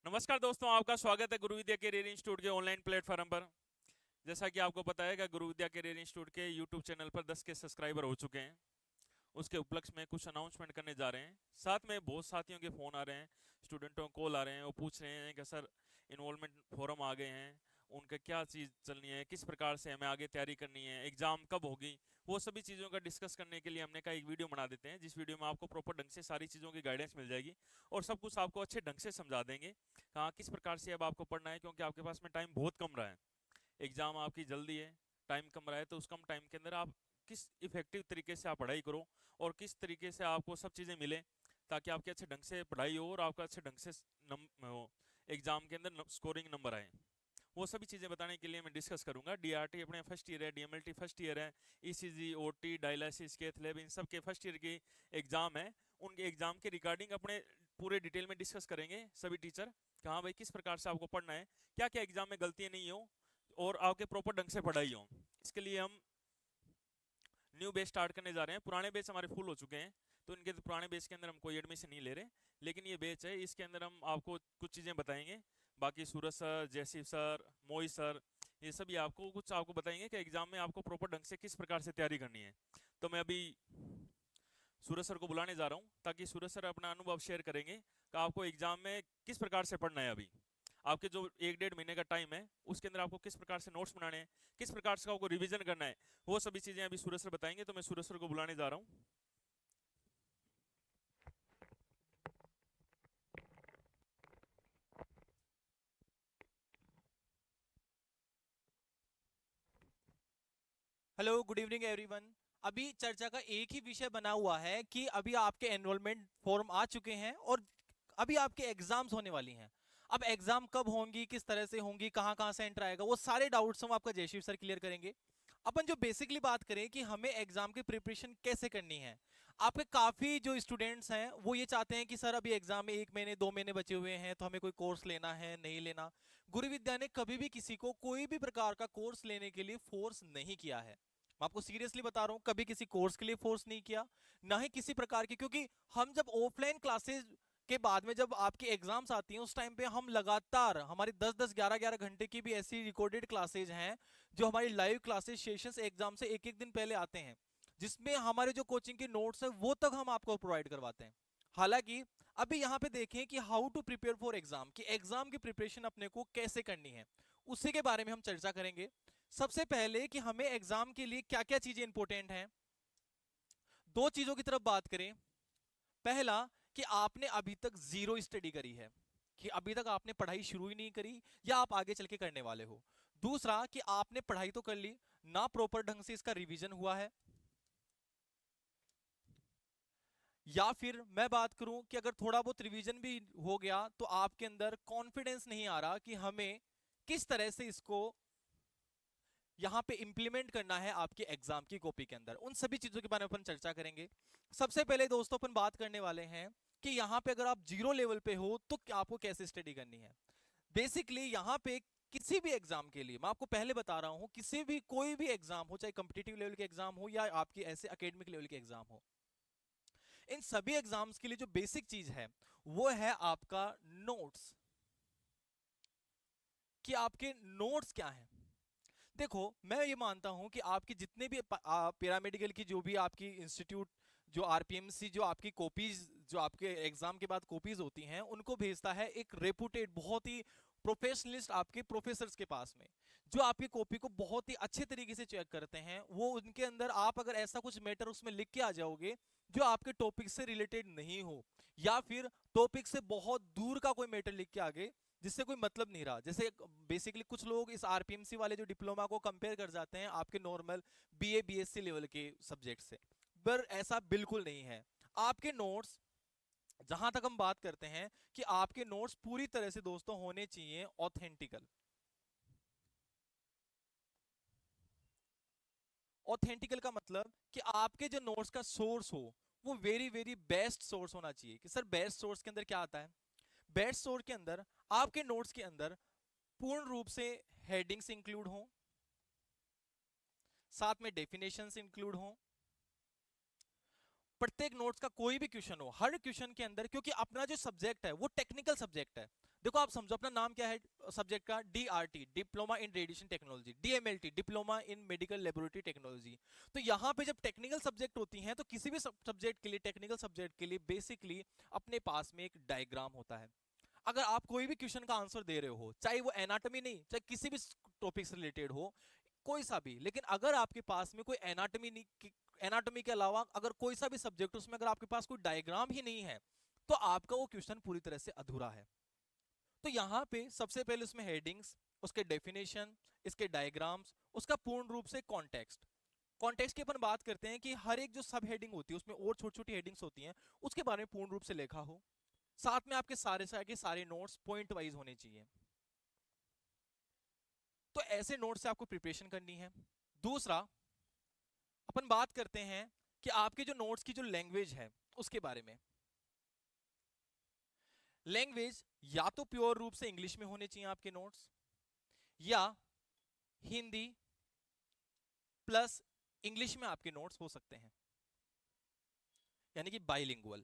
नमस्कार दोस्तों, आपका स्वागत है गुरु विद्या करियर इंस्टीट्यूट के ऑनलाइन प्लेटफॉर्म पर। जैसा कि आपको पता है कि गुरु विद्या करियर इंस्टीट्यूट के यूट्यूब चैनल पर 10 के सब्सक्राइबर हो चुके हैं। उसके उपलक्ष्य में कुछ अनाउंसमेंट करने जा रहे हैं। साथ में बहुत साथियों के फ़ोन आ रहे हैं, स्टूडेंटों को कॉल आ रहे हैं, वो पूछ रहे हैं कि सर इन्वॉल्वमेंट फॉरम आ गए हैं, उनका क्या चीज़ चलनी है, किस प्रकार से हमें आगे तैयारी करनी है, एग्ज़ाम कब होगी। वो सभी चीज़ों का डिस्कस करने के लिए हमने कहा एक वीडियो बना देते हैं, जिस वीडियो में आपको प्रॉपर ढंग से सारी चीज़ों की गाइडेंस मिल जाएगी और सब कुछ आपको अच्छे ढंग से समझा देंगे कहाँ किस प्रकार से अब आपको पढ़ना है, क्योंकि आपके पास में टाइम बहुत कम रहा है। एग्ज़ाम आपकी जल्दी है, टाइम कम रहा है, तो उस कम टाइम के अंदर आप किस इफेक्टिव तरीके से आप पढ़ाई करो और किस तरीके से आपको सब चीज़ें मिले ताकि आपके अच्छे ढंग से पढ़ाई हो और आपका अच्छे ढंग से एग्ज़ाम के अंदर स्कोरिंग नंबर आए। वो सभी चीज़ें बताने के लिए मैं डिस्कस करूंगा। डीआरटी अपने फर्स्ट ईयर है, डीएमएलटी फर्स्ट ईयर है, ECG, OT, dialysis, cath lab, इन सब के फर्स्ट ईयर की एग्ज़ाम है। उनके एग्ज़ाम के रिगार्डिंग अपने पूरे डिटेल में डिस्कस करेंगे सभी टीचर कि हाँ भाई किस प्रकार से आपको पढ़ना है, क्या क्या एग्ज़ाम में गलतियाँ नहीं हो और आपके प्रॉपर ढंग से पढ़ाई हो। इसके लिए हम न्यू बैच स्टार्ट करने जा रहे हैं। पुराने बैच हमारे फुल हो चुके हैं, तो इनके पुराने बैच के अंदर हम कोई एडमिशन नहीं ले रहे, लेकिन ये बैच है, इसके अंदर हम आपको कुछ चीज़ें बताएंगे। बाकी सूरज सर, जयसिव सर, मोई सर, ये सभी आपको बताएंगे कि एग्जाम में आपको प्रॉपर ढंग से किस प्रकार से तैयारी करनी है। तो मैं अभी सूरज सर को बुलाने जा रहा हूँ ताकि सूरज सर अपना अनुभव शेयर करेंगे कि आपको एग्जाम में किस प्रकार से पढ़ना है। अभी आपके जो 1 डेढ़ महीने का टाइम है उसके अंदर आपको किस प्रकार से नोट्स बनाने हैं, किस प्रकार से आपको रिवीजन करना है, वो सभी चीजें अभी सूरज सर बताएंगे। तो मैं सूरज सर को बुलाने जा रहा हूँ। Hello, good evening everyone. अभी चर्चा का एक ही विषय बना हुआ है कि अभी आपके एनरोलमेंट फॉर्म आ चुके हैं और अभी आपके एग्जाम्स होने वाली हैं। अब एग्जाम कब होंगी, किस तरह से होंगी, कहाँ कहाँ से एंटर आएगा, वो सारे डाउट्स हम आपका जयशिव सर क्लियर करेंगे। अपन जो बेसिकली बात करें कि हमें एग्जाम की प्रिपरेशन कैसे करनी है। आपके काफी जो स्टूडेंट्स हैं वो ये चाहते हैं कि सर अभी एग्जाम में 1 महीने 2 महीने बचे हुए हैं, तो हमें कोई कोर्स लेना है नहीं लेना। गुरु विद्या ने कभी भी किसी को कोई भी प्रकार का कोर्स लेने के लिए फोर्स नहीं किया है। मैं आपको सीरियसली बता रहा हूं, कभी किसी कोर्स के लिए फोर्स नहीं किया, ना ही किसी प्रकार की। क्योंकि हम जब ऑफलाइन क्लासेस के बाद में जब आपकी एग्जाम्स आती हैं उस टाइम पे हम लगातार हमारी 10-10 11-11 घंटे की भी ऐसी रिकॉर्डेड क्लासेज हैं जो हमारी लाइव क्लासेस सेशंस एग्जाम से एक एक दिन पहले आते हैं, जिसमें हमारे जो कोचिंग के नोट्स है वो तक हम आपको प्रोवाइड करवाते हैं। हालांकि अभी यहाँ पे देखें कि how to prepare for exam, कि एग्जाम की प्रिपरेशन अपने को कैसे करनी है, उसी के बारे में हम चर्चा करेंगे। सबसे पहले कि हमें एग्जाम के लिए क्या क्या चीजें इंपॉर्टेंट हैं, दो चीजों की तरफ बात करें। पहला, कि आपने अभी तक जीरो स्टडी करी है, कि अभी तक आपने पढ़ाई शुरू ही नहीं करी या आप आगे चल के करने वाले हो। दूसरा, कि आपने पढ़ाई तो कर ली ना, प्रॉपर ढंग से इसका रिवीजन हुआ है। या फिर मैं बात करूं कि अगर थोड़ा बहुत रिवीजन भी हो गया तो आपके अंदर कॉन्फिडेंस नहीं आ रहा कि हमें किस तरह से इसको यहां पे इंप्लीमेंट करना है आपके एग्जाम की कॉपी के अंदर। उन सभी चीजों के बारे में अपन चर्चा करेंगे। सबसे पहले दोस्तों अपन बात करने वाले हैं कि यहां पे अगर आप जीरो लेवल पे हो तो आपको कैसे स्टडी करनी है। बेसिकली यहां पे किसी भी एग्जाम के लिए मैं आपको पहले बता रहा हूं, किसी भी कोई भी एग्जाम हो, चाहे कॉम्पिटिटिव लेवल के एग्जाम हो या आपकी ऐसे एकेडमिक लेवल के एग्जाम हो, इन सभी एग्जाम्स के लिए जो बेसिक चीज है वो है आपका नोट्स, कि आपके नोट्स क्या हैं। देखो, मैं ये मानता हूं कि आपकी जितने भी पैरामेडिकल की जो भी आपकी इंस्टीट्यूट, जो आरपीएमसी, जो आपकी कॉपीज, जो आपके एग्जाम के बाद कॉपीज होती हैं उनको भेजता है एक रेपुटेड, बहुत ही प्रोफेशनलिस्ट आपके प्रोफेसर्स के पास में, जो आपकी कॉपी को बहुत ही अच्छे तरीके से चेक करते हैं। वो उनके अंदर आप अगर ऐसा कुछ मैटर उसमें लिख के आ जाओगे जो आपके टॉपिक से रिलेटेड नहीं हो, या फिर टॉपिक से बहुत दूर का कोई मैटर लिख के आ गए जिससे कोई मतलब नहीं रहा, जैसे बेसिकली कुछ लोग इस आरपीएमसी वाले जो डिप्लोमा को कंपेयर कर जाते हैं आपके नॉर्मल बीए बीएससी लेवल के सब्जेक्ट से, पर ऐसा बिल्कुल नहीं है। आपके नोट्स, जहां तक हम बात करते हैं कि आपके नोट्स पूरी तरह से दोस्तों होने चाहिए ऑथेंटिकल। ऑथेंटिकल का मतलब कि आपके जो नोट्स का सोर्स हो वो वेरी वेरी बेस्ट सोर्स होना चाहिए। कि सर बेस्ट सोर्स के अंदर क्या आता है? बेस्ट सोर्स के अंदर आपके नोट्स के अंदर पूर्ण रूप से हेडिंग्स इंक्लूड हो, साथ में डेफिनेशंस इंक्लूड हो, प्रत्येक नोट्स का कोई भी क्वेश्चन हो, हर क्वेश्चन के अंदर, क्योंकि अपना जो सब्जेक्ट है वो टेक्निकल सब्जेक्ट है। देखो आप समझो अपना नाम क्या है सब्जेक्ट का, DRT diploma in radiation technology, DMLT diploma in medical laboratory technology. तो यहाँ पे जब टेक्निकल सब्जेक्ट होती हैं तो किसी भी सब्जेक्ट के लिए, टेक्निकल सब्जेक्ट के लिए बेसिकली अपने पास में एक डायग्राम होता है। अगर आप कोई भी क्वेश्चन का आंसर दे रहे हो, चाहे वो एनाटॉमी नहीं, चाहे किसी भी टॉपिक से रिलेटेड हो, कोई सा भी, लेकिन अगर आपके पास में कोई एनाटॉमी नहीं, एनाटॉमी के अलावा अगर कोई सा भी सब्जेक्ट, उसमें अगर आपके पास कोई डायग्राम ही नहीं है तो आपका वो क्वेश्चन पूरी तरह से अधूरा है। तो यहाँ पे सबसे पहले उसमें हेडिंग्स, उसके डेफिनेशन, इसके डायग्राम्स, उसका पूर्ण रूप से कॉन्टेक्स्ट। कॉन्टेक्स्ट की अपन बात करते हैं कि हर एक जो सब हेडिंग होती है उसमें और छोटी छोटी हेडिंग्स होती हैं, उसके बारे में पूर्ण रूप से लिखा हो। साथ में आपके सारे नोट्स पॉइंट वाइज होने चाहिए। तो ऐसे नोट्स से आपको प्रिपरेशन करनी है। दूसरा, अपन बात करते हैं कि आपके जो नोट्स की जो लैंग्वेज है उसके बारे में। लैंग्वेज या तो प्योर रूप से इंग्लिश में होने चाहिए आपके नोट्स, या हिंदी प्लस इंग्लिश में आपके नोट्स हो सकते हैं, यानी कि बाइलिंगुअल।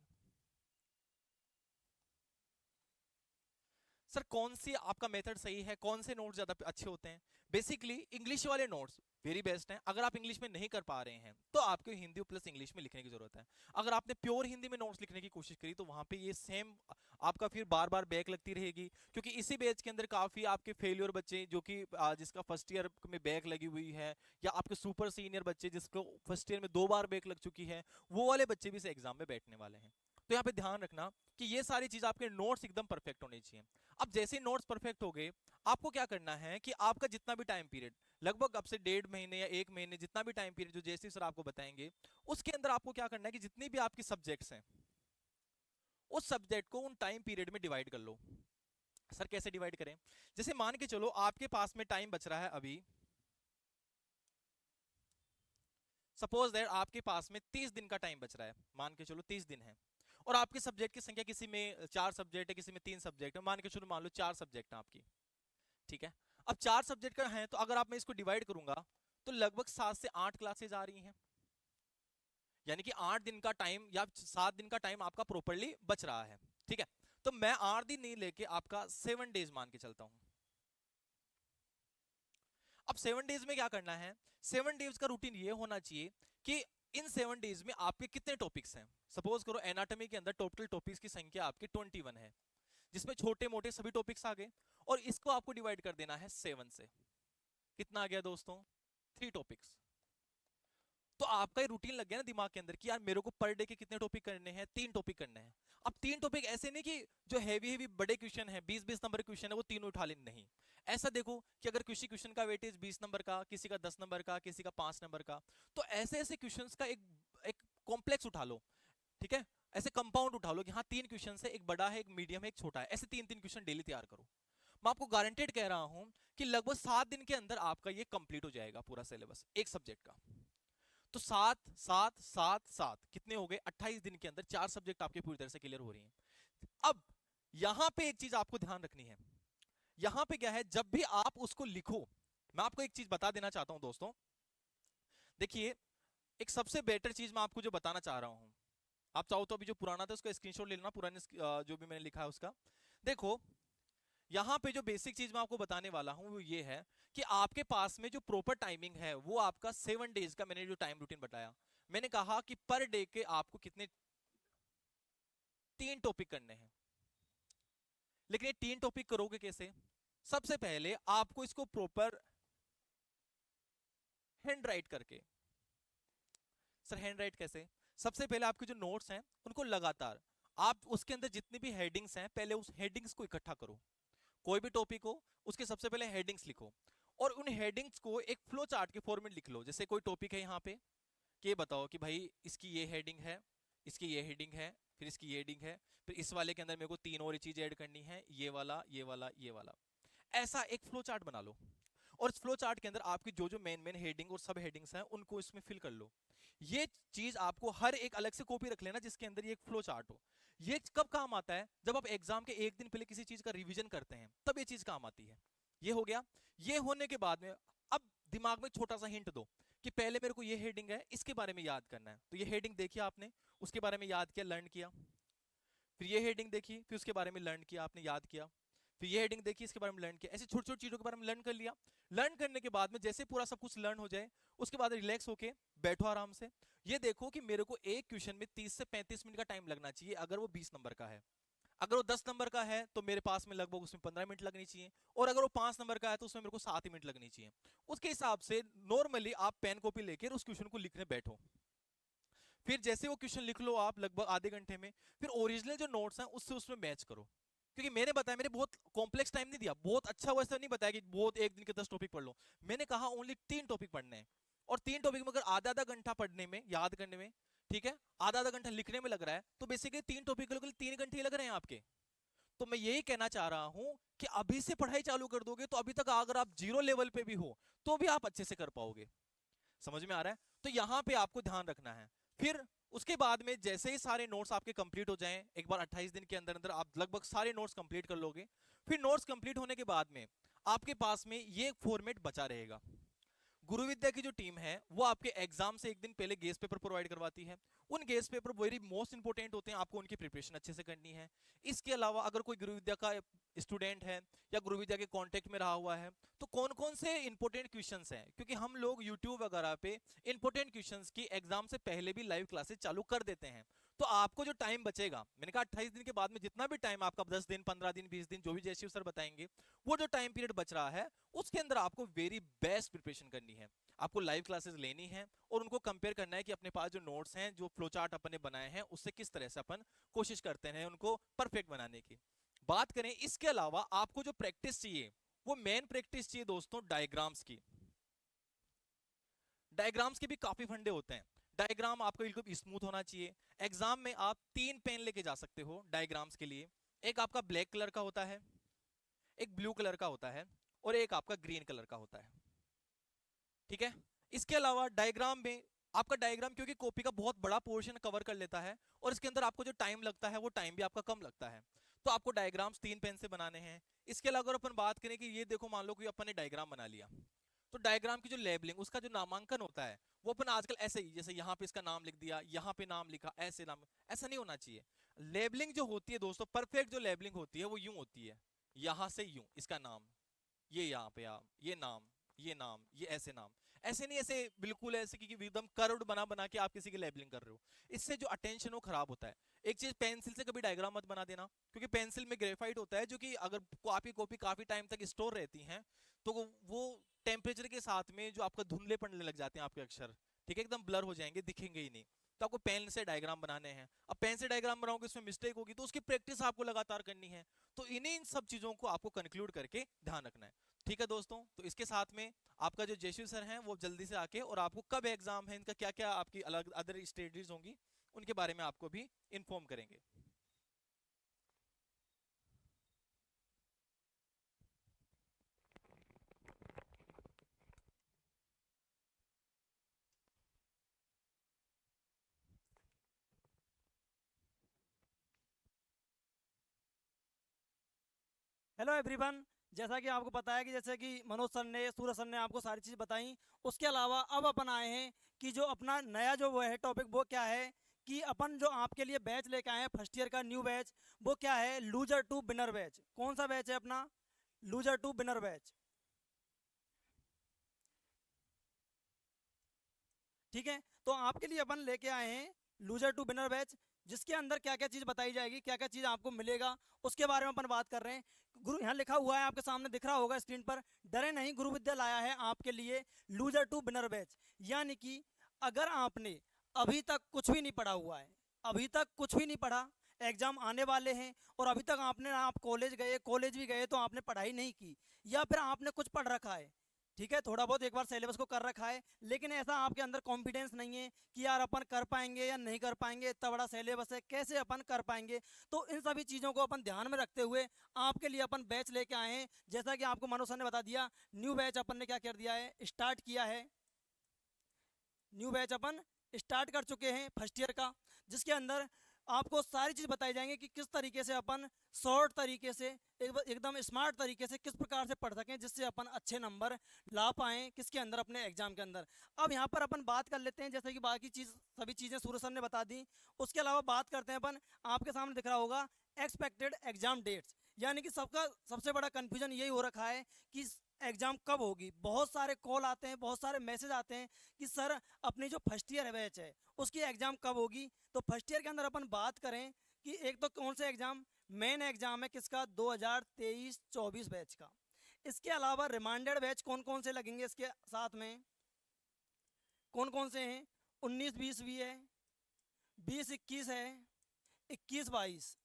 सर कौन सी आपका मेथड सही है, कौन से नोट्स ज्यादा अच्छे होते हैं? बेसिकली इंग्लिश वाले नोट्स वेरी बेस्ट हैं। अगर आप इंग्लिश में नहीं कर पा रहे हैं तो आपको हिंदी प्लस इंग्लिश में लिखने की जरूरत है। अगर आपने प्योर हिंदी में नोट्स लिखने की कोशिश करी तो वहां पे ये सेम आपका फिर बार बार बैक लगती रहेगी, क्योंकि इसी बैच के अंदर काफी आपके फेलियर बच्चे जो कि जिसका फर्स्ट ईयर में बैक लगी हुई है, या आपके सुपर सीनियर बच्चे जिसको फर्स्ट ईयर में 2 बार बैक लग चुकी है, वो वाले बच्चे भी इस एग्जाम में बैठने वाले हैं। तो यहाँ पे ध्यान रखना कि ये सारी चीज आपके नोट्स एकदम परफेक्ट होने चाहिए। अब जैसे नोट्स परफेक्ट हो गए, आपको क्या करना है कि आपका जितना भी टाइम पीरियड, लगभग अब से 1.5 महीने या 1 महीने, जितना भी टाइम पीरियड जो जैसे सर आपको बताएंगे, उसके अंदर आपको क्या करना है कि जितनी भी आपकी सब्जेक्ट्स हैं उस सब्जेक्ट को उन टाइम पीरियड में डिवाइड कर लो। सर कैसे डिवाइड करें? जैसे मान के चलो आपके पास में टाइम बच रहा है अभी, सपोज दैट आपके पास में 30 दिन का टाइम बच रहा है, मान के चलो 30 दिन है, और आपके सब्जेक्ट की संख्या किसी में 4 सब्जेक्ट है, किसी में 3 सब्जेक्ट है, मान के चलो मान लो 4 सब्जेक्ट है आपकी, ठीक है। अब 4 सब्जेक्ट का है तो अगर आप मैं इसको डिवाइड करूंगा तो लगभग 7 से 8 क्लासेज आ रही हैं, यानी कि 8 दिन का टाइम या 7 दिन का टाइम आपका प्रॉपर्ली बच रहा है, ठीक है। तो मैं 8 दिन नहीं लेके आपका 7 डेज मान के चलता हूं। अब 7 डेज में क्या करना है? 7 डेज का रूटीन ये होना चाहिए कि इन 7 डेज में आपके कितने टॉपिक्स हैं। सपोज करो एनाटॉमी के अंदर टोटल टॉपिक्स की संख्या आपकी 21 है, जिसमें छोटे मोटे सभी टॉपिक्स आ गए, और इसको आपको डिवाइड कर देना है 7 से। कितना आ गया दोस्तों? 3 टॉपिक्स। तो आपका ये रूटीन लग गया ना दिमाग के अंदर कि यार मेरे को पर डे के कितने टॉपिक करने हैं? 3 टॉपिक करने हैं। अब 3 टॉपिक ऐसे नहीं कि जो हैवी बड़े क्वेश्चन है, 20-20 नंबर क्वेश्चन है, वो तीनों उठा लेने, नहीं। ऐसा देखो कि अगर किसी क्वेश्चन का वेटेज 20 नंबर का, किसी का 10 नंबर का, किसी का 5 नंबर का, तो ऐसे ऐसे क्वेश्चंस का एक कॉम्प्लेक्स उठा लो, ठीक है। ऐसे कंपाउंड उठा लो कि हाँ 3 क्वेश्चन है, एक बड़ा है, एक मीडियम है, एक छोटा है, ऐसे 3-3 क्वेश्चन डेली तैयार करो। मैं आपको गारंटेड कह रहा हूं कि लगभग 7 दिन के अंदर आपका ये कंप्लीट हो जाएगा पूरा सिलेबस एक सब्जेक्ट का। तो 7 7 7 7 कितने हो गए? 28 दिन के अंदर 4 सब्जेक्ट आपके पूरी तरह से क्लियर हो रही हैं। अब यहां पे एक चीज आपको ध्यान रखनी है, यहां पे क्या है, जब भी आप उसको लिखो, मैं आपको एक चीज बता देना चाहता हूं दोस्तों। देखिए एक सबसे बेटर चीज मैं आपको जो बताना चाह रहा हूं, आप चाहो तो अभी जो पुराना था उसका स्क्रीनशॉट ले लेना, पुराने जो भी मैंने लिखा है उसका। देखो यहां पे जो बेसिक चीज मैं आपको बताने वाला हूं वो ये है कि आपके पास में जो प्रॉपर टाइमिंग है वो आपका 7 डेज का, मैंने जो टाइम रूटीन बताया, मैंने कहा कि पर डे के आपको कितने 3 टॉपिक करने हैं। लेकिन ये 3 टॉपिक करोगे कैसे? सबसे पहले आपको इसको प्रॉपर हैंड राइट करके। सर हैंड राइट कैसे? सबसे पहले आपके जो नोट्स हैं उनको लगातार आप उसके अंदर जितनी भी हेडिंग्स हैं पहले उस हेडिंग्स को इकट्ठा करो। कोई भी टॉपिक हो उसके सबसे पहले हेडिंग्स लिखो, और उन हेडिंग्स को एक फ्लो चार्ट के फॉर्मेट लिख लो। जैसे कोई टॉपिक है यहाँ पे, कि ये बताओ कि भाई इसकी ये हेडिंग है, इसकी ये हेडिंग है, फिर इसकी ये हेडिंग है, फिर इस वाले के अंदर मेरे को 3 और चीज ऐड करनी है, ये वाला ये वाला ये वाला। ऐसा एक फ्लो चार्ट बना लो, और इस फ्लो चार्ट के अंदर आपकी जो जो मेन मेन हेडिंग और सब हेडिंग्स हैं उनको इसमें फिल कर लो। ये चीज आपको हर एक अलग से कॉपी रख लेना जिसके अंदर ये एक फ्लो चार्ट हो। ये कब काम आता है? जब आप एग्जाम के एक दिन पहले किसी चीज का रिवीजन करते हैं तब ये चीज काम आती है। ये हो गया। ये होने के बाद में अब दिमाग में छोटा सा हिंट दो कि पहले मेरे को ये हेडिंग है, इसके बारे में याद करना है। तो ये हेडिंग देखी आपने, उसके बारे में याद किया, लर्न किया। फिर ये हेडिंग देखी, फिर उसके बारे में लर्न किया आपने, याद किया। फिर ये हेडिंग देखी, इसके बारे में लर्न किया, ऐसी छोटी छोटी चीजों के बारे में लर्न कर लिया। लर्न करने के बाद में जैसे पूरा सब कुछ लर्न हो जाए, उसके बाद रिलैक्स होके बैठो आराम से। ये देखो कि मेरे को एक क्वेश्चन में 30 से 35 मिनट का टाइम लगना चाहिए अगर वो 20 नंबर का है। अगर वो 10 नंबर का है तो मेरे पास में लगभग उसमें 15 मिनट लगनी चाहिए, और अगर वो 5 नंबर का है तो उसमें मेरे को 7 ही मिनट लगनी चाहिए। उसके हिसाब से नॉर्मली आप पेन कॉपी लेकर उस क्वेश्चन को लिखने बैठो। फिर जैसे वो क्वेश्चन लिख लो आप लगभग आधे घंटे में, फिर ओरिजिनल जो नोट्स हैं उससे उसमें मैच करो। क्योंकि मैंने बताया, मैंने बहुत कॉम्प्लेक्स टाइम नहीं दिया, बहुत अच्छा वैसा नहीं बताया कि बहुत एक दिन के 10 टॉपिक पढ़ लो। मैंने कहा ओनली 3 टॉपिक पढ़ने हैं, और 3 टॉपिक में अगर आधा आधा घंटा पढ़ने में, याद करने में, ठीक है, आधा आधा घंटा लिखने में लग रहा है, तो बेसिकली 3 टॉपिक के लिए 3 घंटे ही लग रहे हैं आपके। तो मैं यही कहना चाह रहा हूं कि अभी से पढ़ाई चालू कर दोगे तो अभी तक अगर आप 0 लेवल पे भी हो तो भी आप अच्छे से कर पाओगे। समझ में आ रहा है? तो यहां पे आपको ध्यान रखना है। फिर उसके बाद में जैसे ही सारे नोट्स आपके कंप्लीट हो जाएं, एक बार 28 दिन के अंदर अंदर आप लगभग सारे नोट्स कंप्लीट कर लोगे। फिर नोट्स कंप्लीट होने के बाद में आपके पास में ये फॉर्मेट बचा रहेगा। गुरु विद्या की जो टीम है वो आपके एग्जाम से एक दिन पहले गेस पेपर प्रोवाइड करवाती है। उन guess paper very most important होते हैं, आपको उनकी प्रिपरेशन अच्छे से करनी है। इसके अलावा अगर कोई गुरु विद्या का स्टूडेंट है या गुरु विद्या के कांटेक्ट में रहा हुआ है, तो कौन कौन से इंपॉर्टेंट क्वेश्चंस हैं, क्योंकि हम लोग यूट्यूब वगैरह पे इंपॉर्टेंट क्वेश्चंस की एग्जाम से पहले भी लाइव क्लासेस चालू कर देते हैं। तो आपको जो टाइम बचेगा, मैंने कहा 28 दिन के बाद में जितना भी टाइम आपका, 10 दिन 15 दिन 20 दिन जो भी जैसे सर बताएंगे, वो जो टाइम पीरियड बच रहा है उसके अंदर आपको वेरी बेस्ट प्रिपरेशन करनी है। आपको लाइव क्लासेस लेनी है और उनको कंपेयर करना है कि अपने पास जो नोट्स हैं, जो फ्लो चार्ट अपन ने बनाए हैं, उससे किस तरह से अपन कोशिश करते हैं उनको परफेक्ट बनाने की। बात करें इसके अलावा आपको जो प्रैक्टिस चाहिए, वो मेन प्रैक्टिस चाहिए दोस्तों डायग्राम्स की। डायग्राम्स के भी काफी फंडे होते हैं। डायग्राम आपको बिल्कुल स्मूथ होना चाहिए। एग्जाम में आप 3 पेन लेके जा सकते हो डायग्राम्स के लिए। एक आपका ब्लैक कलर का होता है, एक ब्लू कलर का होता है, और एक आपका ग्रीन कलर का होता है। ठीक है? इसके अलावा डायग्राम में आपका डायग्राम क्योंकि कॉपी का बहुत बड़ा पोर्शन कवर कर लेता है, और इसके अंदर आपको जो टाइम लगता है वो टाइम भी आपका कम लगता है, तो आपको डायग्राम्स 3 पेन से बनाने हैं। इसके अलावा अगर अपन बात करें कि ये देखो, मान लो कि अपन ने डायग्राम बना लिया, तो डायग्राम की जो लेबलिंग, उसका जो नामांकन होता है, वो अपन आजकल ऐसे ही, जैसे यहाँ पे इसका नाम लिख दिया, यहाँ पे नाम लिखा, ऐसे नाम, ऐसा नहीं होना चाहिए। लेबलिंग जो होती है दोस्तों, परफेक्ट जो लेबलिंग होती है वो यूं होती है, यहाँ से यूं, इसका नाम, ये यहाँ पे आप, ये नाम, ये नाम, ये ऐसे नाम, ऐसे नहीं, ऐसे बिल्कुल ऐसे कि एकदम कर्व्ड बना बना के आप किसी की लेबलिंग कर रहे हो। इससे जो अटेंशन वो खराब होता है। एक चीज, पेंसिल से कभी डायग्राम मत बना देना, क्योंकि पेंसिल में ग्रेफाइट होता है, जो कि अगर आपकी कॉपी काफी टाइम तक स्टोर रहती है तो वो टेम्परेचर के साथ में जो आपका धुंधले पड़ने लग जाते हैं आपके अक्षर, ठीक है, एकदम ब्लर हो जाएंगे, दिखेंगे ही नहीं। तो आपको पेन से डायग्राम बनाने हैं। अब पेन से डायग्राम बनाओगे, उसमें मिस्टेक होगी, तो उसकी प्रैक्टिस आपको लगातार करनी है। तो इन्हीं इन सब चीजों को आपको कंक्लूड करके ध्यान रखना है। ठीक है दोस्तों, तो इसके साथ में आपका जो जयशिव सर हैं वो जल्दी से आके, और आपको कब एग्जाम है, इनका क्या क्या आपकी अलग अदर स्टडीज होंगी, उनके बारे में आपको भी इन्फॉर्म करेंगे। Hello everyone. जैसा कि आपको पता है कि जैसे कि मनोज सर ने, सूरज सर ने आपको सारी चीज़ बताई। उसके अलावा अब अपन आए हैं कि जो अपना नया जो वो है टॉपिक, वो क्या है कि अपन जो आपके लिए बैच लेके आए हैं फर्स्ट ईयर का न्यू बैच, वो क्या है, लूजर टू विनर बैच। कौन सा बैच है अपना? Loser to winner batch. ठीक है, तो आपके लिए अपन लेके आए हैं लूजर टू विनर बैच, जिसके अंदर क्या क्या चीज़ बताई जाएगी, क्या क्या चीज़ आपको मिलेगा, उसके बारे में अपन बात कर रहे हैं। गुरु, यहाँ लिखा हुआ है आपके सामने दिख रहा होगा स्क्रीन पर, डरे नहीं गुरु विद्या लाया है आपके लिए लूजर टू विनर बैच। यानी कि अगर आपने अभी तक कुछ भी नहीं पढ़ा हुआ है, अभी तक कुछ भी नहीं पढ़ा, एग्जाम आने वाले हैं, और अभी तक आप कॉलेज गए, कॉलेज भी गए तो आपने पढ़ाई नहीं की, या फिर आपने कुछ पढ़ रखा है, ठीक है, थोड़ा बहुत एक बार सिलेबस को कर रखा है, लेकिन ऐसा आपके अंदर कॉन्फिडेंस नहीं है कि यार अपन कर पाएंगे या नहीं कर पाएंगे, इतना बड़ा सिलेबस है, कैसे अपन कर पाएंगे। तो इन सभी चीज़ों को अपन ध्यान में रखते हुए आपके लिए अपन बैच लेके आए हैं। जैसा कि आपको मनोज सर ने बता दिया, न्यू बैच अपन ने क्या कर दिया है, स्टार्ट किया है। न्यू बैच अपन स्टार्ट कर चुके हैं फर्स्ट ईयर का, जिसके अंदर आपको सारी चीज़ बताई जाएंगी कि किस तरीके से अपन शॉर्ट तरीके से, एकदम स्मार्ट तरीके से किस प्रकार से पढ़ सकें, जिससे अपन अच्छे नंबर ला पाएँ किसके अंदर, अपने एग्जाम के अंदर। अब यहाँ पर अपन बात कर लेते हैं, जैसे कि बाकी सभी चीज़ें सूरज सर ने बता दी। उसके अलावा बात करते हैं अपन, आपके सामने दिख रहा होगा एक्सपेक्टेड एग्जाम डेट्स। यानी कि सबका सबसे बड़ा कन्फ्यूजन यही हो रखा है कि एग्ज़ाम कब होगी। बहुत सारे कॉल आते हैं, बहुत सारे मैसेज आते हैं कि सर अपनी जो फर्स्ट ईयर बैच है उसकी एग्ज़ाम कब होगी। तो फर्स्ट ईयर के अंदर अपन बात करें कि एक तो कौन से एग्ज़ाम, मेन एग्ज़ाम है किसका, 2023-24 बैच का। इसके अलावा रिमाइंडर बैच कौन कौन से लगेंगे इसके साथ में, कौन कौन से हैं, 19-20 भी है, 20-21 है, 21-22।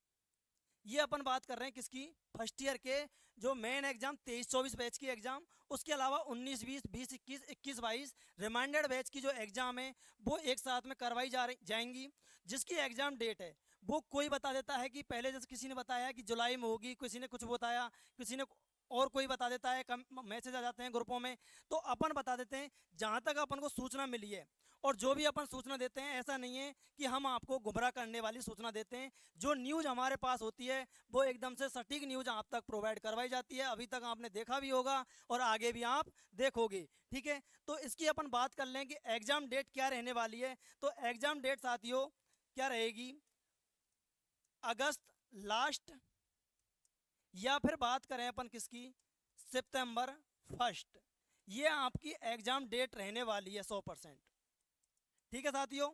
ये अपन बात कर रहे हैं किसकी, फर्स्ट ईयर के जो मेन एग्जाम 23-24 बैच की एग्जाम, उसके अलावा 19-20, 20-21, 21-22 रिमाइंडेड बैच की जो एग्जाम है वो एक साथ में करवाई जाएंगी। जिसकी एग्जाम डेट है वो कोई बता देता है कि पहले जैसे किसी ने बताया कि जुलाई में होगी, किसी ने कुछ बताया, किसी ने और कोई बता देता है, कम मैसेज आ जाते हैं ग्रुपों में। तो अपन बता देते हैं जहाँ तक अपन को सूचना मिली है, और जो भी अपन सूचना देते हैं ऐसा नहीं है कि हम आपको गुमराह करने वाली सूचना देते हैं। जो न्यूज़ हमारे पास होती है वो एकदम से सटीक न्यूज़ आप तक प्रोवाइड करवाई जाती है। अभी तक आपने देखा भी होगा और आगे भी आप देखोगे, ठीक है। तो इसकी अपन बात कर लें कि एग्ज़ाम डेट क्या रहने वाली है। तो एग्ज़ाम डेट साथियों क्या रहेगी, अगस्त लास्ट, या फिर बात करें अपन किसकी, सितंबर फर्स्ट, ये आपकी एग्ज़ाम डेट रहने वाली है 100%। ठीक है साथियों,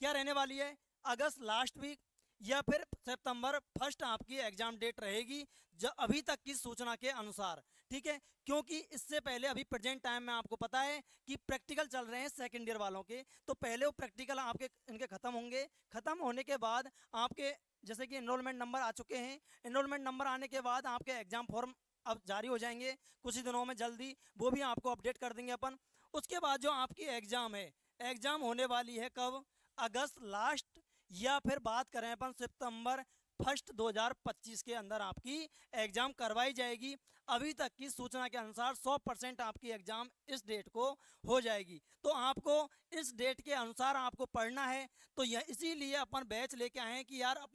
क्या रहने वाली है, अगस्त लास्ट वीक या फिर सितंबर फर्स्ट आपकी एग्जाम डेट रहेगी, जो अभी तक की सूचना के अनुसार। ठीक है, क्योंकि इससे पहले अभी प्रेजेंट टाइम में आपको पता है कि प्रैक्टिकल चल रहे हैं सेकेंड ईयर वालों के, तो पहले वो प्रैक्टिकल आपके इनके ख़त्म होंगे। ख़त्म होने के बाद आपके जैसे कि एनरोलमेंट नंबर आ चुके हैं, एनरोलमेंट नंबर आने के बाद आपके एग्ज़ाम फॉर्म अब जारी हो जाएंगे कुछ ही दिनों में, जल्दी वो भी आपको अपडेट कर देंगे अपन। उसके बाद जो आपकी एग्ज़ाम है, एग्ज़ाम होने वाली है कब, अगस्त लास्ट या फिर बात करें अपन सितंबर फर्स्ट 2025 के अंदर आपकी एग्ज़ाम करवाई जाएगी। अभी तक की सूचना के अनुसार 100% आपकी एग्ज़ाम इस डेट को हो जाएगी। तो आपको इस डेट के अनुसार आपको पढ़ना है। तो यह इसीलिए अपन बैच लेके आए हैं कि यार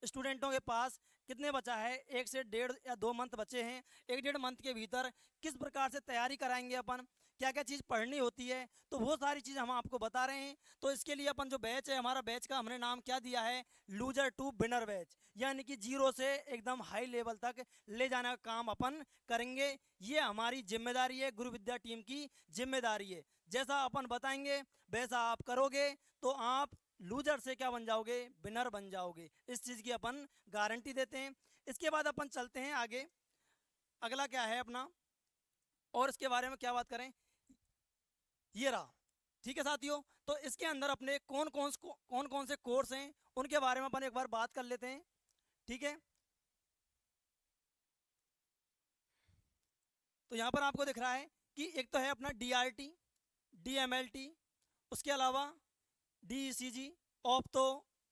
स्टूडेंटों के पास कितने बचा है, 1 से 1.5 या 2 मंथ बचे हैं, 1-1.5 मंथ के भीतर किस प्रकार से तैयारी कराएंगे अपन, क्या क्या चीज़ पढ़नी होती है, तो वो सारी चीज़ हम आपको बता रहे हैं। तो इसके लिए अपन जो बैच है, हमारा बैच का हमने नाम क्या दिया है, लूजर टू विनर बैच, यानी कि 0 से एकदम हाई लेवल तक ले जाने का काम अपन करेंगे। ये हमारी जिम्मेदारी है, गुरु विद्या टीम की जिम्मेदारी है। जैसा अपन बताएंगे वैसा आप करोगे तो आप लूजर से क्या बन जाओगे, विनर बन जाओगे। इस चीज़ की अपन गारंटी देते हैं। इसके बाद अपन चलते हैं आगे, अगला क्या है अपना, और इसके बारे में क्या बात करें, ये रहा। ठीक है साथियों, तो इसके अंदर अपने कौन कौन से कोर्स हैं उनके बारे में अपन एक बार बात कर लेते हैं। ठीक है, तो यहाँ पर आपको दिख रहा है कि एक तो है अपना DRT, DMLT, उसके अलावा DECG, opto,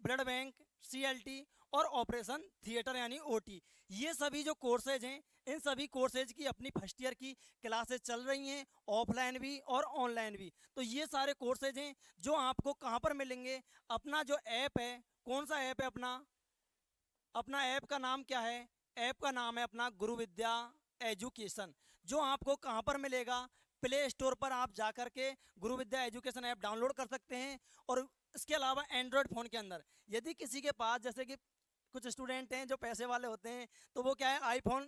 blood bank, CLT और ऑपरेशन थिएटर यानी OT। ये सभी जो कोर्सेज हैं, इन सभी कोर्सेज की अपनी फर्स्ट ईयर की क्लासेज चल रही हैं, ऑफलाइन भी और ऑनलाइन भी। तो ये सारे कोर्सेज हैं जो आपको कहाँ पर मिलेंगे, अपना जो ऐप है, कौन सा ऐप है अपना, अपना ऐप का नाम क्या है, ऐप का नाम है अपना गुरु विद्या एजुकेशन, जो आपको कहाँ पर मिलेगा, प्ले स्टोर पर आप जा कर के गुरु विद्या एजुकेशन ऐप डाउनलोड कर सकते हैं। और इसके अलावा एंड्रॉयड फ़ोन के अंदर यदि किसी के पास, जैसे कि कुछ स्टूडेंट हैं जो पैसे वाले होते हैं, तो वो क्या है, आईफोन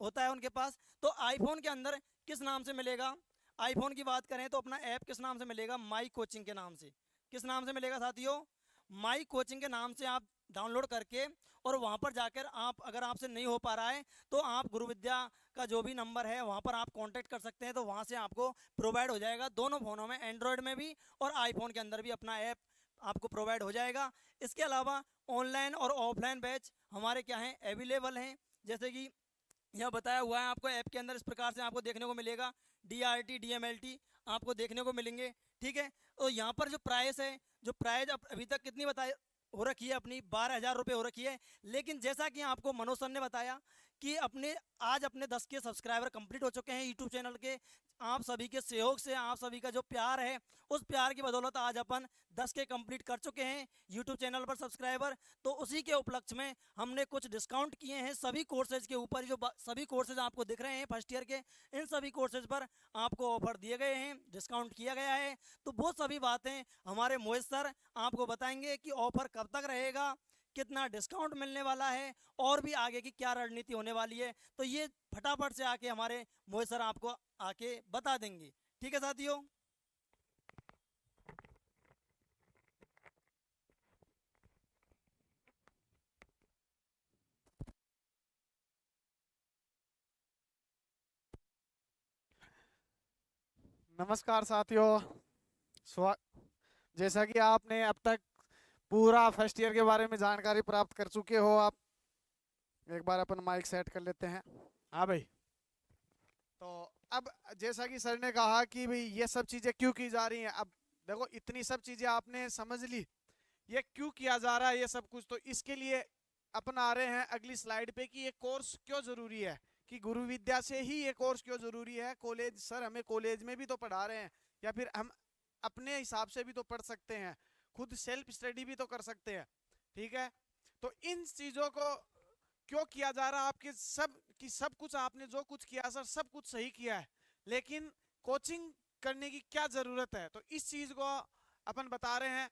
होता है उनके पास, तो आईफोन के अंदर किस नाम से मिलेगा, आईफोन की बात करें तो अपना ऐप किस नाम से मिलेगा, माई कोचिंग के नाम से। किस नाम से मिलेगा साथियों, माई कोचिंग के नाम से आप डाउनलोड करके, और वहाँ पर जाकर आप, अगर आपसे नहीं हो पा रहा है तो आप गुरु विद्या का जो भी नंबर है वहाँ पर आप कांटेक्ट कर सकते हैं, तो वहाँ से आपको प्रोवाइड हो जाएगा। दोनों फ़ोनों में, एंड्रॉयड में भी और आईफोन के अंदर भी अपना ऐप आपको प्रोवाइड हो जाएगा। इसके अलावा ऑनलाइन और ऑफलाइन बैच हमारे क्या हैं, अवेलेबल हैं। जैसे कि यह बताया हुआ है आपको ऐप के अंदर, इस प्रकार से आपको देखने को मिलेगा, DRT DMLT आपको देखने को मिलेंगे। ठीक है, तो यहाँ पर जो प्राइस है, जो प्राइस अभी तक कितनी बताई हो रखी है अपनी, 12,000 रुपये हो रखी है। लेकिन जैसा कि आपको मनोज सर ने बताया कि आज अपने 10 के सब्सक्राइबर कंप्लीट हो चुके हैं यूट्यूब चैनल के। आप सभी के सहयोग से, आप सभी का जो प्यार है, उस प्यार की बदौलत आज अपन 10 के कंप्लीट कर चुके हैं यूट्यूब चैनल पर सब्सक्राइबर। तो उसी के उपलक्ष्य में हमने कुछ डिस्काउंट किए हैं सभी कोर्सेज के ऊपर। जो सभी कोर्सेज आपको दिख रहे हैं फर्स्ट ईयर के, इन सभी कोर्सेज पर आपको ऑफर दिए गए हैं, डिस्काउंट किया गया है। तो वो सभी बातें हमारे मोहित सर आपको बताएंगे कि ऑफर कब तक रहेगा, कितना डिस्काउंट मिलने वाला है और भी आगे की क्या रणनीति होने वाली है, तो ये फटाफट से आके हमारे मोहित सर आपको आके बता देंगे। ठीक है साथियों। नमस्कार साथियों। स्वा जैसा कि आपने अब तक पूरा फर्स्ट ईयर के बारे में जानकारी प्राप्त कर चुके हो, आप एक बार अपन माइक सेट कर लेते हैं। हाँ भाई, तो अब जैसा कि सर ने कहा कि भाई ये सब चीजें क्यों की जा रही हैं, अब देखो इतनी सब चीजें आपने समझ ली, ये क्यों किया जा रहा है ये सब कुछ, तो इसके लिए अपन आ रहे हैं अगली स्लाइड पे कि ये कोर्स क्यों जरूरी है, कि गुरु विद्या से ही ये कोर्स क्यों जरूरी है। कॉलेज सर हमें कॉलेज में भी तो पढ़ा रहे हैं, या फिर हम अपने हिसाब से भी तो पढ़ सकते हैं, खुद सेल्फ स्टडी भी तो कर सकते हैं। ठीक है, तो इन चीजों को क्यों किया जा रहा है, आपके सब कुछ आपने जो कुछ किया सर सब कुछ सही किया है, लेकिन कोचिंग करने की क्या जरूरत है, तो इस चीज को अपन बता रहे हैं।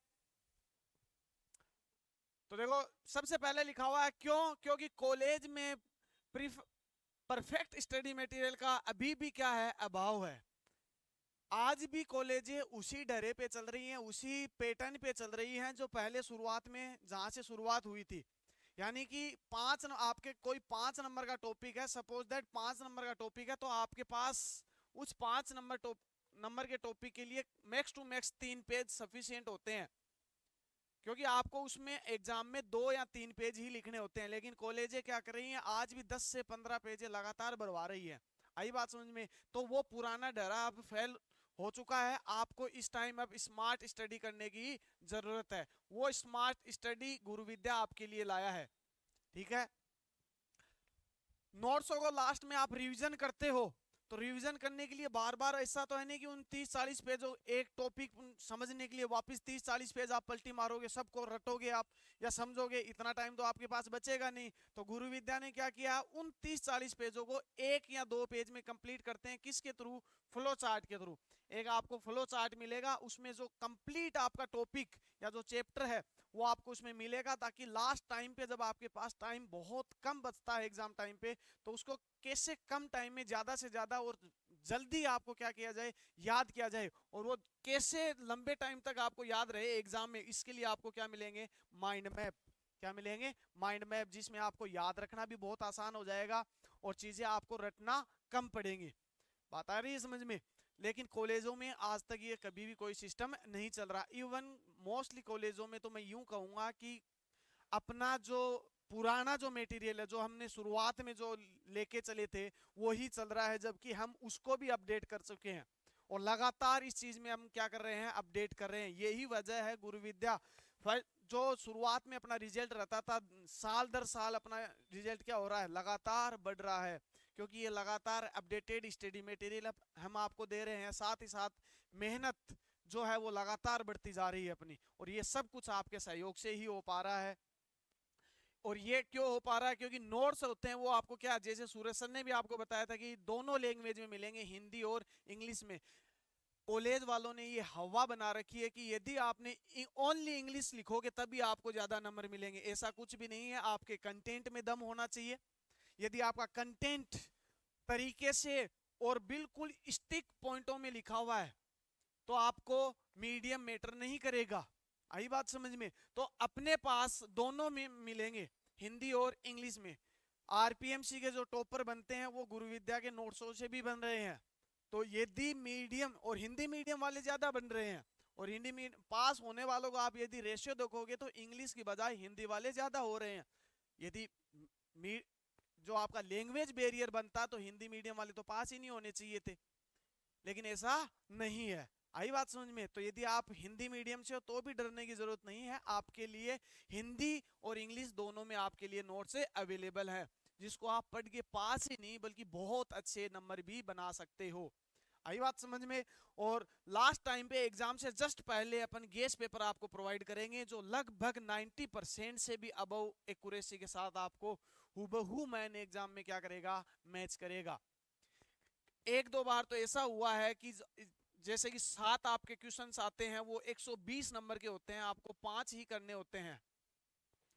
तो देखो सबसे पहले लिखा हुआ है क्यों, क्योंकि कॉलेज में परफेक्ट स्टडी मटेरियल का अभी भी क्या है, अभाव है। आज भी कॉलेजें उसी डरे पे चल रही हैं, उसी पैटर्न पे चल रही हैं जो पहले शुरुआत में जहां से शुरुआत हुई थी। यानी कि आपके कोई 5 नंबर का टॉपिक है, सपोज दैट 5 नंबर का टॉपिक है, तो आपके पास उस 5 नंबर के टॉपिक के लिए max to max 3 page sufficient होते हैं, क्योंकि आपको उसमें एग्जाम में 2 या 3 पेज ही लिखने होते हैं। लेकिन कॉलेजें क्या कर रही हैं, आज भी 10 से 15 पेज लगातार भरवा रही है। आई बात समझ में, तो वो पुराना डरा अब फेल हो चुका है। आपको इस टाइम अब स्मार्ट स्टडी करने की जरूरत है, वो स्मार्ट स्टडी गुरु विद्या आपके लिए लाया है। ठीक है, नोट्सों को लास्ट में आप रिवीजन करते हो, तो रिवीजन करने के लिए बार बार ऐसा तो है नहीं कि उन 30-40 पेज एक टॉपिक समझने के लिए वापस 30-40 पेज आप पलटी मारोगे, सबको रटोगे आप या समझोगे, इतना टाइम तो आपके पास बचेगा नहीं। तो गुरु विद्या ने क्या किया, उन 30-40 पेजों को 1 या 2 पेज में कंप्लीट करते हैं। किसके थ्रू, फ्लो चार्ट के थ्रू। एक आपको फ्लो चार्ट मिलेगा, उसमें जो कंप्लीट आपका टॉपिक या जो चैप्टर है वो आपको उसमें मिलेगा, ताकि लास्ट टाइम पे जब आपके पास टाइम बहुत कम बचता है एग्जाम टाइम पे, तो उसको कैसे कम टाइम में ज्यादा से ज्यादा और जल्दी आपको क्या किया जाए, याद किया जाए, और वो कैसे लंबे टाइम तक आपको याद रहे एग्जाम में। इसके लिए आपको क्या मिलेंगे, माइंड मैप। क्या मिलेंगे, माइंड मैप, जिसमें आपको याद रखना भी बहुत आसान हो जाएगा और चीजें आपको रटना कम पड़ेंगी। बात आ रही है समझ में। लेकिन कॉलेजों में आज तक ये कभी भी कोई सिस्टम नहीं चल रहा। इवन मोस्टली कॉलेजों में तो मैं यूं कहूंगा कि अपना जो पुराना जो मटेरियल है, जो हमने शुरुआत में जो लेके चले थे, वही चल रहा है, जबकि हम उसको भी अपडेट कर चुके हैं और लगातार इस चीज में हम क्या कर रहे हैं, अपडेट कर रहे हैं। यही वजह है गुरु विद्या जो शुरुआत में अपना रिजल्ट रहता था, साल दर साल अपना रिजल्ट क्या हो रहा है, लगातार बढ़ रहा है, क्योंकि ये लगातार अपडेटेड स्टडी मटेरियल हम आपको दे रहे हैं। साथ ही साथ मेहनत जो है वो लगातार बढ़ती जा रही है अपनी, और ये सब कुछ आपके सहयोग से ही हो पा रहा है। और ये क्यों हो पा रहा है, क्योंकि नोट्स होते हैं वो आपको क्या, जैसे सूरज सर ने भी आपको बताया था कि दोनों लैंग्वेज में मिलेंगे, हिंदी और इंग्लिश में। कॉलेज वालों ने ये हवा बना रखी है कि यदि आपने ओनली इंग्लिश लिखोगे तभी आपको ज्यादा नंबर मिलेंगे। ऐसा कुछ भी नहीं है, आपके कंटेंट में दम होना चाहिए। यदि आपका कंटेंट तरीके से और बिल्कुल स्टिक पॉइंटों में लिखा हुआ है तो आपको मीडियम मैटर नहीं करेगा। आई बात समझ में। तो अपने पास दोनों में मिलेंगे, हिंदी और इंग्लिश में। आरपीएमसी के जो टॉपर बनते हैं वो गुरु विद्या के नोट्सों से भी बन रहे हैं। तो यदि मीडियम और हिंदी मीडियम वाले ज्यादा बन रहे हैं, और हिंदी मीडियम पास होने वालों को आप यदि रेशियो देखोगे तो इंग्लिश की बजाय हिंदी वाले ज्यादा हो रहे हैं। यदि जो आपका लैंग्वेज बैरियर बनता तो हिंदी मीडियम वाले तो पास ही नहीं होने चाहिए थे, लेकिन ऐसा नहीं है। आई बात समझ में। तो यदि आप हिंदी मीडियम से हो तो भी डरने की जरूरत नहीं है, आपके लिए हिंदी और इंग्लिश दोनों में आपके लिए नोट्स अवेलेबल है, जिसको आप पढ़ के पास ही नहीं बल्कि बहुत अच्छे नंबर भी बना सकते हो। आई बात समझ में। और लास्ट टाइम पे एग्जाम से जस्ट पहले अपन गेस पेपर आपको प्रोवाइड करेंगे जो लगभग 90% से भी अबव एक्यूरेसी के साथ आपको हुबहू मैन एग्जाम में क्या करेगा, मैच करेगा। एक दो बार तो ऐसा हुआ है कि जैसे कि 7 आपके क्वेश्चंस आते हैं, वो 120 नंबर के होते हैं, आपको 5 ही करने होते हैं।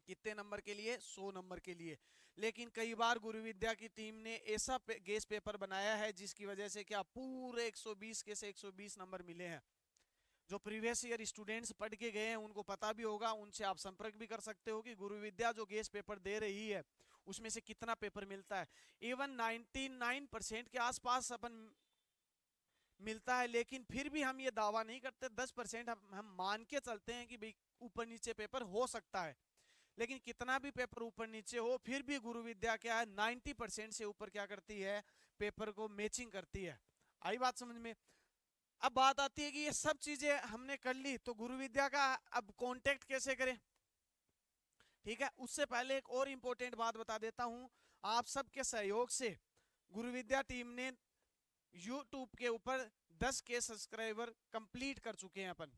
कितने नंबर के लिए? 100 नंबर के लिए। लेकिन कई बार गुरु विद्या की टीम ने ऐसा गेस पेपर बनाया है जिसकी वजह से क्या पूरे 120 के से 120 नंबर मिले हैं। जो प्रीवियस ईयर स्टूडेंट्स पढ़ के गए हैं उनको पता भी होगा, उनसे आप संपर्क भी कर सकते हो कि गुरु विद्या जो गेस पेपर दे रही है उसमें से कितना पेपर मिलता है। इवन 99% के आसपास अपन मिलता है, लेकिन फिर भी हम ये दावा नहीं करते। 10% हम मान के चलते हैं कि भाई ऊपर नीचे पेपर हो सकता है। लेकिन कितना भी पेपर ऊपर नीचे हो फिर भी गुरु विद्या क्या है 90% से ऊपर क्या करती है, पेपर को मैचिंग करती है। आई बात समझ में? अब बात आती है कि ये सब चीजें हमने कर ली तो गुरु विद्या का अब कांटेक्ट कैसे करें। ठीक है, उससे पहले एक और इंपॉर्टेंट बात बता देता हूं। आप सबके सहयोग से गुरु विद्या टीम ने YouTube के ऊपर 10 के सब्सक्राइबर कंप्लीट कर चुके हैं अपन।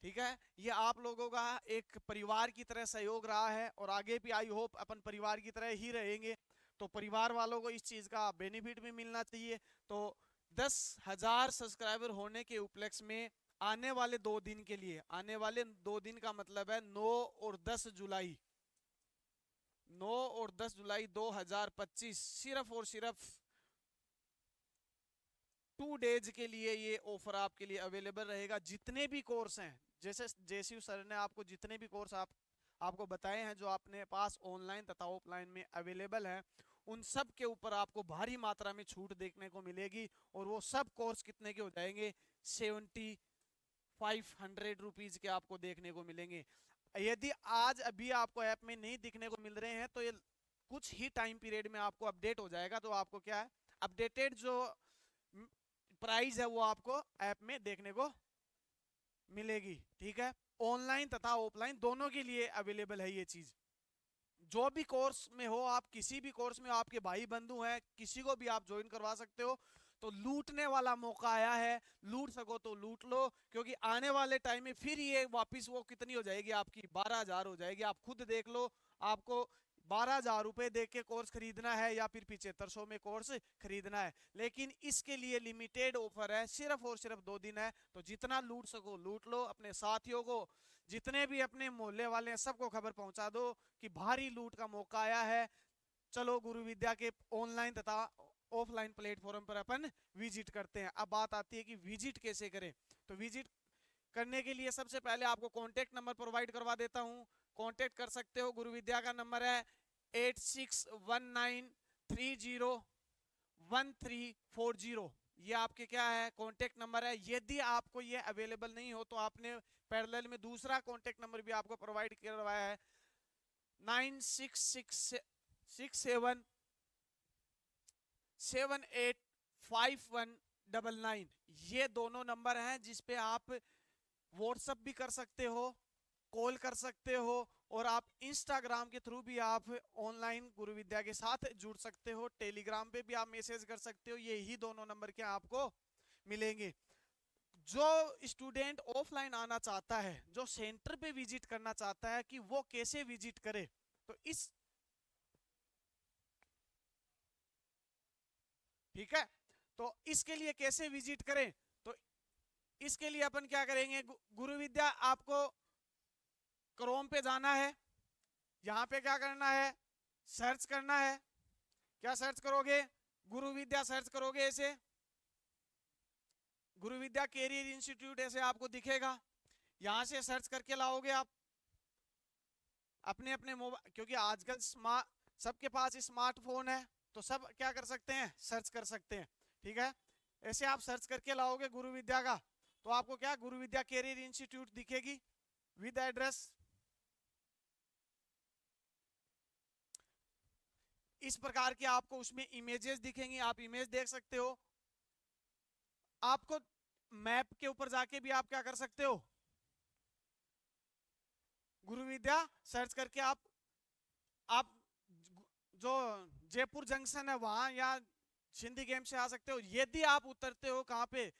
ठीक है, ये आप लोगों का एक परिवार की तरह सहयोग रहा है और आगे भी आई होप अपन परिवार की तरह ही रहेंगे। तो परिवार वालों को इस चीज का बेनिफिट भी मिलना चाहिए। तो 10,000 सब्सक्राइबर होने के उपलक्ष्य में आने वाले 2 दिन के लिए, आने वाले 2 दिन का मतलब है 9 और 10 जुलाई, 9 और 10 जुलाई 2025, सिर्फ और सिर्फ 2 डेज के लिए ये ऑफर आपके लिए अवेलेबल रहेगा। जितने भी कोर्स हैं, जैसे जेसीयू सर ने आपको जितने भी कोर्स आपको बताए हैं जो अपने पास ऑनलाइन तथा ऑफलाइन में अवेलेबल है, उन सब के ऊपर आपको भारी मात्रा में छूट देखने को मिलेगी। और वो सब कोर्स कितने के हो जाएंगे? 7500 रुपीज के आपको देखने को मिलेंगे। यदि आज अभी आपको ऐप में नहीं दिखने को मिल रहे हैं तो ये कुछ ही टाइम पीरियड में आपको अपडेट हो जाएगा। तो आपको क्या है, अपडेटेड जो प्राइस है वो आपको ऐप में देखने को मिलेगी। ठीक है, ऑनलाइन तथा ऑफलाइन दोनों के लिए अवेलेबल है ये चीज। जो भी कोर्स में हो आप, किसी भी कोर्स में आपके भाई बंधु हैं, किसी को भी आप ज्वाइन करवा सकते हो। तो लूटने वाला मौका आया है, लूट सको तो लूट लो, क्योंकि आने वाले टाइम में फिर ये वापस वो कितनी हो जाएगी आपकी? 12,000 हो जाएगी। आप खुद देख लो, आपको 12,000 रुपए दे के कोर्स खरीदना है या फिर 7500 में कोर्स खरीदना है। लेकिन इसके लिए लिमिटेड ऑफर है, सिर्फ और सिर्फ 2 दिन है। तो जितना लूट सको लूट लो। अपने साथियों को, जितने भी अपने मोहल्ले वाले हैं, सबको खबर पहुंचा दो कि भारी लूट का मौका आया है। चलो गुरु विद्या के ऑनलाइन तथा ऑफलाइन प्लेटफॉर्म पर अपन विजिट करते हैं। अब बात आती है कि विजिट कैसे करें। तो विजिट करने के लिए सबसे पहले आपको कॉन्टेक्ट नंबर प्रोवाइड करवा देता हूं। कॉन्टेक्ट कर सकते हो। गुरु विद्या का नंबर है 8619301340। ये आपके क्या है, कॉन्टेक्ट नंबर है। यदि आपको ये अवेलेबल नहीं हो तो आपने पैरेलल में दूसरा कॉन्टेक्ट नंबर भी आपको प्रोवाइड करवाया है 9666785199। ये दोनों नंबर हैं जिस पे आप व्हाट्सएप भी कर सकते हो, कॉल कर सकते हो, और आप इंस्टाग्राम के थ्रू भी आप ऑनलाइन गुरु विद्या के साथ जुड़ सकते हो। टेलीग्राम पे भी आप मैसेज कर सकते हो। ये ही दोनों नंबर के आपको मिलेंगे। जो स्टूडेंट ऑफलाइन आना चाहता है, जो सेंटर पे विजिट करना चाहता है कि वो कैसे विजिट करे, तो इस ठीक है, तो इसके लिए कैसे विजिट करें, तो इसके लिए अपन क्या करेंगे, गुरु विद्या आपको क्रोम पे जाना है। यहां पे क्या करना है, सर्च करना है। क्या सर्च करोगे? गुरु विद्या सर्च करोगे, ऐसे गुरु विद्या कैरियर इंस्टीट्यूट ऐसे आपको दिखेगा। यहां से सर्च करके लाओगे आप अपने अपने मोबाइल, क्योंकि आजकल सबके पास स्मार्टफोन है तो सब क्या कर सकते हैं, सर्च कर सकते हैं। ठीक है, ऐसे आप सर्च करके लाओगे गुरु विद्या का, तो आपको क्या गुरु विद्या कैरियर इंस्टीट्यूट दिखेगी विद एड्रेस। इस प्रकार के आपको उसमें इमेजेस दिखेंगी, आप इमेज देख सकते हो। आपको मैप के ऊपर जाके भी आप क्या कर सकते हो, गुरु विद्या सर्च करके आप जो जयपुर जंक्शन है वहां या सिंधी गेम से आ सकते हो। यदि आप उतरते हो कहां पे,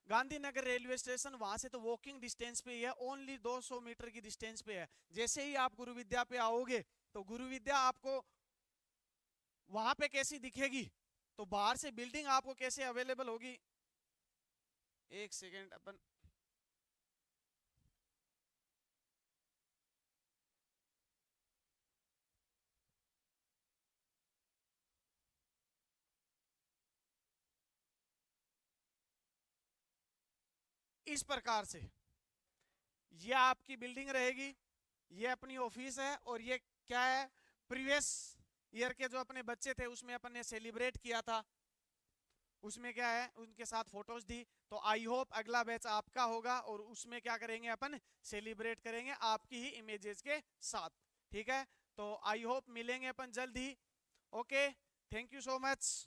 गांधीनगर रेलवे स्टेशन, वहां से तो वॉकिंग डिस्टेंस पे ही है, ओनली 200 मीटर की डिस्टेंस पे है। जैसे ही आप गुरु विद्या पे आओगे तो गुरु विद्या आपको वहां पे कैसी दिखेगी, तो बाहर से बिल्डिंग आपको कैसे अवेलेबल होगी। एक सेकेंड, अपन इस प्रकार से ये आपकी बिल्डिंग रहेगी, ये अपनी ऑफिस है, और ये क्या है, प्रीवियस ईयर के जो अपने बच्चे थे उसमें अपन ने सेलिब्रेट किया था, उसमें क्या है उनके साथ फोटोज दी। तो आई होप अगला बैच आपका होगा और उसमें क्या करेंगे अपन, सेलिब्रेट करेंगे आपकी ही इमेजेस के साथ। ठीक है, तो आई होप मिलेंगे अपन जल्द ही। Okay, thank you so much.